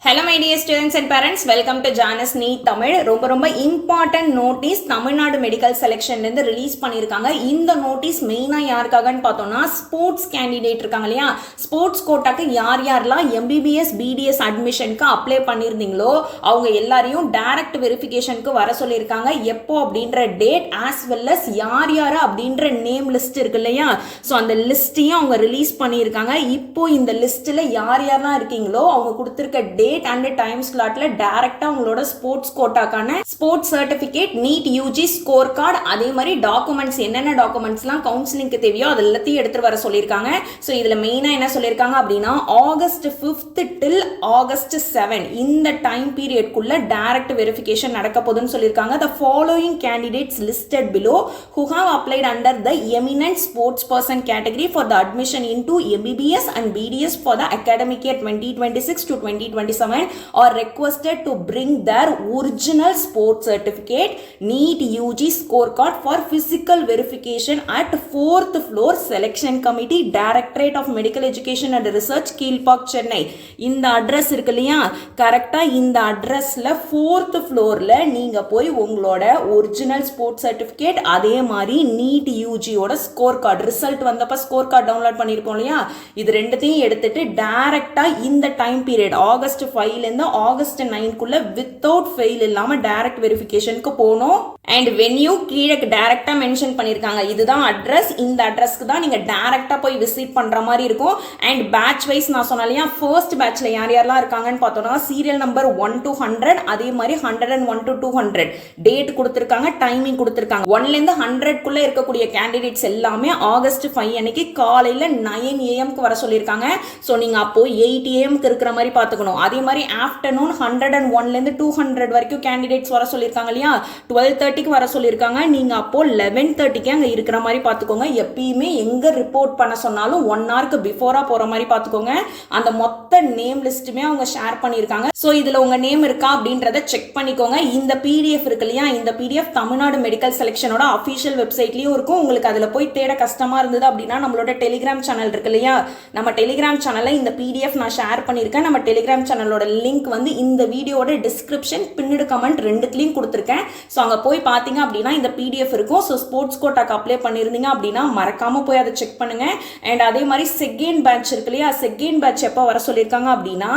Hello my dear students and parents, welcome to RE-NEET Tamil. ரொம்ப important notice Tamilnadu medical selection ல release பண்ணிருக்காங்க. இந்த notice மெயினா யாருக்காகன்னு பார்த்தோம்னா ஸ்போர்ட்ஸ் கேண்டிடேட் இருக்காங்க இல்லையா, ஸ்போர்ட்ஸ் கோட்டாக்கு யாரெல்லாம் MBBS BDS அட்மிஷனுக்கு அப்ளை பண்ணியிருந்தீங்களோ அவங்க எல்லாரையும் டைரக்ட் வெரிஃபிகேஷனுக்கு வர சொல்லியிருக்காங்க. எப்போ அப்படின்ற டேட் ஆஸ் வெல் அஸ் யார் அப்படின்ற நேம் லிஸ்ட் இருக்கு இல்லையா, ஸோ அந்த லிஸ்ட்டையும் அவங்க ரிலீஸ் பண்ணியிருக்காங்க. இப்போ இந்த லிஸ்ட்டில் யாரெல்லாம் இருக்கீங்களோ அவங்க கொடுத்துருக்க டேட் and time slotல டைரக்டா உங்களோட ஸ்போர்ட்ஸ் கோட்டாக்கான sports certificate, NEET UG score card, அதே மாதிரி டாக்குமெண்ட்ஸ் என்னென்ன டாக்குமெண்ட்ஸ்லாம் கவுன்சிலிங்க்கு தேவையோ அது எல்லாத்தையும் எடுத்துட்டு வர சொல்லியிருக்காங்க. ஸோ இதுல மெயினா என்ன சொல்லியிருக்காங்க அப்படின்னா ஆகஸ்ட் 5th till ஆகஸ்ட் 7 இந்த டைம் பீரியட்குள்ள டைரக்ட் வெரிஃபிகேஷன் நடக்க போகுதுன்னு சொல்லியிருக்காங்க. The following candidates listed below who have applied under the eminent sports person category for the admission into MBBS and BDS for the academic year 2026 to 2027 are requested to bring their original sports certificate, NEET UG scorecard for physical verification at 4th floor selection committee, Directorate of Medical Education and Research, Kilpauk, Chennai. இந்த address இருக்கு இல்லையா, கரெக்டா இந்த அட்ரஸ்ல 4th floorல நீங்க போய் உங்களோட original sports certificate, அதே மாதிரி நீட் யூஜியோட ஸ்கோர் கார்டு, ரிசல்ட் வந்தப்ப ஸ்கோர் கார்டு டவுன்லோட் பண்ணிருக்கோம் இல்லையா, இது ரெண்டுத்தையும் எடுத்துட்டு டைரக்டா இந்த டைம் பீரியட் ஆகஸ்ட் 5ல இருந்து ஆகஸ்ட் 9க்குள்ள வித்தவுட் ஃபெயில் இல்லாம டைரக்ட் வெரிஃபிகேஷனுக்கு போகணும். அண்ட் வென்யூ கீழே டைரக்டா மென்ஷன் பண்ணிருக்காங்க. இதுதான் அட்ரஸ், இந்த அட்ரஸ்க்கு தான் நீங்க டைரக்டா போய் விசிட் பண்ற மாதிரி இருக்கும். அண்ட் பேட்ச் வைஸ் நான் சொன்னாலையா, ஃபர்ஸ்ட் பேட்ச்ல யாரெல்லாம் இருக்காங்கன்னு பார்த்தோம்னா சீரியல் நம்பர் 1 to 100, அதே மாதிரி 101 to 200 டேட் கொடுத்திருக்காங்க, டைமிங் கொடுத்திருக்காங்க. 1ல இருந்து 100க்குள்ள இருக்கக்கூடிய கேண்டிடேட்ஸ் எல்லாமே ஆகஸ்ட் 5 அன்னைக்கு காலையில 9 AM வர சொல்லியிருக்காங்க. ஸோ நீங்க அப்போ 8 AM இருக்கிற மாதிரி பார்த்துக்கணும். அதே மாதிரி ஆஃப்டர்நூன் 101ல இருந்து 200 வரைக்கும் கேண்டிடேட்ஸ் வர சொல்லியிருக்காங்க இல்லையா, 12:30 வர சொல்லியிருக்காங்க. நீங்க அப்போ 11:30 அங்க இருக்கிற மாதிரி பார்த்துக்கோங்க. எப்பயுமே எங்க ரிப்போர்ட் பண்ண சொன்னாலும் 1 hourக்கு பிஃபோரா போற மாதிரி பார்த்துக்கோங்க. அந்த மொத்த நேம் லிஸ்ட்டுமே அவங்க ஷேர் பண்ணியிருக்காங்க. ஸோ இதுல உங்க நேம் இருக்கா அப்படின்றத செக் பண்ணிக்கோங்க. இந்த PDF இருக்கு இல்லையா, இந்த PDF தமிழ்நாடு மெடிக்கல் செலெக்ஷனோட அஃபிஷியல் வெப்சைட்லயும் இருக்கும். உங்களுக்கு அதுல போய் தேட கஷ்டமா இருந்தது அப்படின்னா நம்மளோட டெலிகிராம் சேனல் இருக்கு இல்லையா, நம்ம டெலிகிராம் சேனல்ல இந்த PDF நான் ஷேர் பண்ணியிருக்கேன். நம்ம டெலிகிராம் சேனலோட லிங்க் வந்து இந்த வீடியோட டிஸ்கிரிப்ஷன், பின்னடு கமெண்ட் ரெண்டுத்துலையும் கொடுத்துருக்கேன். ஸோ அங்கே போய் பார்த்தீங்க அப்படின்னா இந்த PDF இருக்கும். ஸோ ஸ்போர்ட்ஸ் கோட்டாக்கு அப்ளை பண்ணியிருந்தீங்க அப்படின்னா மறக்காம போய் அதை செக் பண்ணுங்க. அண்ட் அதே மாதிரி செகண்ட் பேட்ச் இருக்கு இல்லையா, செகண்ட் பேட்ச் எப்போ வர சொல்லியிருக்காங்க அப்படின்னா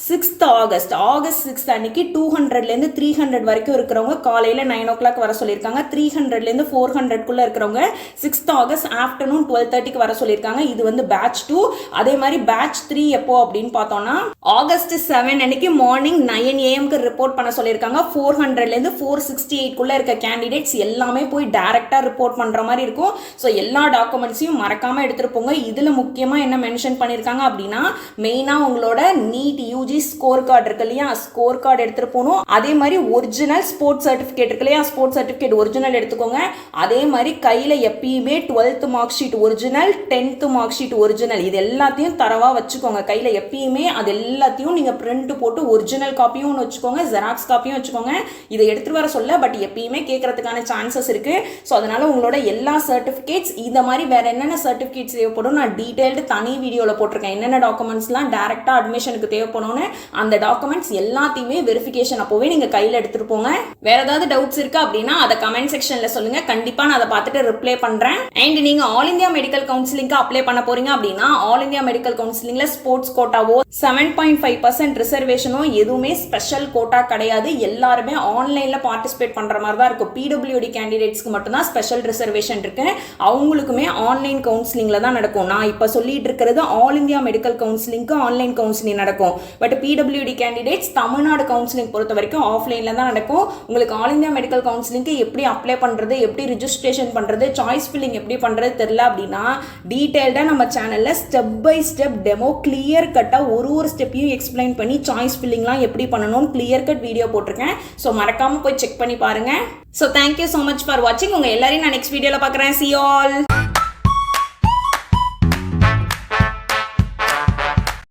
6th ஆகஸ்ட் 6 அன்னைக்கு 200லேருந்து 300 வரைக்கும் இருக்கிறவங்க காலையில் 9 o'clock வர சொல்லியிருக்காங்க. 300லேருந்து 400க்குள்ள இருக்கிறவங்க 6th ஆகஸ்ட் ஆஃப்டர்நூன் 12:30 வர சொல்லியிருக்காங்க. இது வந்து பேட்ச் 2. அதே மாதிரி பேட்ச் 3 எப்போ அப்படின்னு பார்த்தோம்னா ஆகஸ்ட் 7 அன்னைக்கு மார்னிங் 9 AM ரிப்போர்ட் பண்ண சொல்லியிருக்காங்க. 400லேருந்து 468க்குள்ள இருக்க கேண்டிடேட்ஸ் எல்லாமே போய் டைரக்டா ரிப்போர்ட் பண்ற மாதிரி இருக்கும். ஸோ எல்லா டாக்குமெண்ட்ஸையும் மறக்காம எடுத்துட்டு போங்க. இதுல முக்கியமா என்ன மென்ஷன் பண்ணிருக்காங்க அப்படின்னா மெயினா உங்களோட நீட் யூஜி ஸ்கோர் கார்டு இருக்கு இல்லையா, ஸ்கோர் கார்டு எடுத்துட்டு போகணும். அதே மாதிரி ஒரிஜினல் ஸ்போர்ட்ஸ் சர்டிபிகேட் இருக்கு இல்லையா, ஸ்போர்ட்ஸ் சர்டிபிகேட் ஒரிஜினல் எடுத்துக்கோங்க. அதே மாதிரி கையில எப்பயுமே 12th mark sheet original, 10th mark sheet original, இது எல்லாத்தையும் தரவா வச்சுக்கோங்க. கையில எப்பயுமே அது எல்லாத்தையும் நீங்க பிரிண்ட் போட்டு ஒரிஜினல் காப்பியும் ஒன்று வச்சுக்கோங்க, ஜெராக்ஸ் காப்பியும் வச்சுக்கோங்க. இதை எடுத்துட்டு வர சொல்ல பட் எப்பயுமே கேட்கறதுக்கான சான்சஸ் இருக்கு. ஸோ அதனால உங்களோட எல்லா சர்டிஃபிகேட்ஸ், இந்த மாதிரி வேற என்னென்ன சர்டிஃபிகேட்ஸ் தேவைப்படும் நான் டீடைல்டு தனி வீடியோவில் போட்டிருக்கேன். என்னென்ன டாக்குமெண்ட்ஸ்லாம் டைரக்டா அட்மிஷனுக்கு தேவைப்படும்னு அந்த டாக்குமெண்ட்ஸ் எல்லாத்தையுமே வெரிஃபிகேஷன் அப்போவே நீங்க கையில் எடுத்துட்டு போங்க. வேற ஏதாவது டவுட்ஸ் இருக்கு அப்படின்னா அதை கமெண்ட் செக்ஷன்ல சொல்லுங்க, கண்டிப்பா நான் அதை பார்த்துட்டு ரிப்ளை பண்றேன். அண்ட் நீங்க ஆல் இந்தியா மெடிக்கல் கவுன்சிலிங்க்கு அப்ளை பண்ண போறீங்க அப்படின்னா ஆல் இந்தியா மெடிக்கல் கவுன்சிலிங்ல ஸ்போர்ட்ஸ் கோட்டாவோ 7.5% ரிசர்வேஷனோ எதுவுமே ஸ்பெஷல் கோட்டா கிடையாது. எல்லாருமே ஆன்லைன்ல பார்ட்டிசிபேட் பண்ற மாதிரி தான் இருக்கும். PWD கேண்டிடேட்ஸ்க்கு மட்டும்தான் ஸ்பெஷல் ரிசர்வேஷன் இருக்கு. அவங்களுக்குமே ஆன்லைன் கவுன்சிலிங்ல தான் நடக்கும். நான் இப்ப சொல்லிட்டு இருக்கிறது ஆல் இந்தியா மெடிக்கல் கவுன்சிலிங்க்கு ஆன்லைன் கவுன்சிலிங் நடக்கும். But PWD candidates Tamil Nadu counselling பொறுத்த வரைக்கும் ஆஃப்லைன்ல தான் நடக்கும். உங்களுக்கு ஆல் இந்தியா மெடிக்கல் கவுன்சிலிங்க்கு எப்படி அப்ளை பண்றது, எப்படி ரிஜிஸ்ட்ரேஷன் பண்றது, சாய்ஸ் ஃபில்லிங் எப்படி பண்றது தெரியல அப்படின்னா டீடைல்டா நம்ம சேனல்ல step by step demo clear கட்டா ஒரு ஸ்டெப்பையும் எக்ஸ்பிளைன் பண்ணி சாய்ஸ் ஃபில்லிங்லாம் எப்படி பண்ணணும்னு கிளியர் கட் வீடியோ போட்டிருக்கேன். ஸோ மறக்காம போய் செக் பண்ணி பாருங்க. So thank you so much for watching. உங்க எல்லாரையும் நான் நெக்ஸ்ட் வீடியோல பார்க்குறேன். See you all.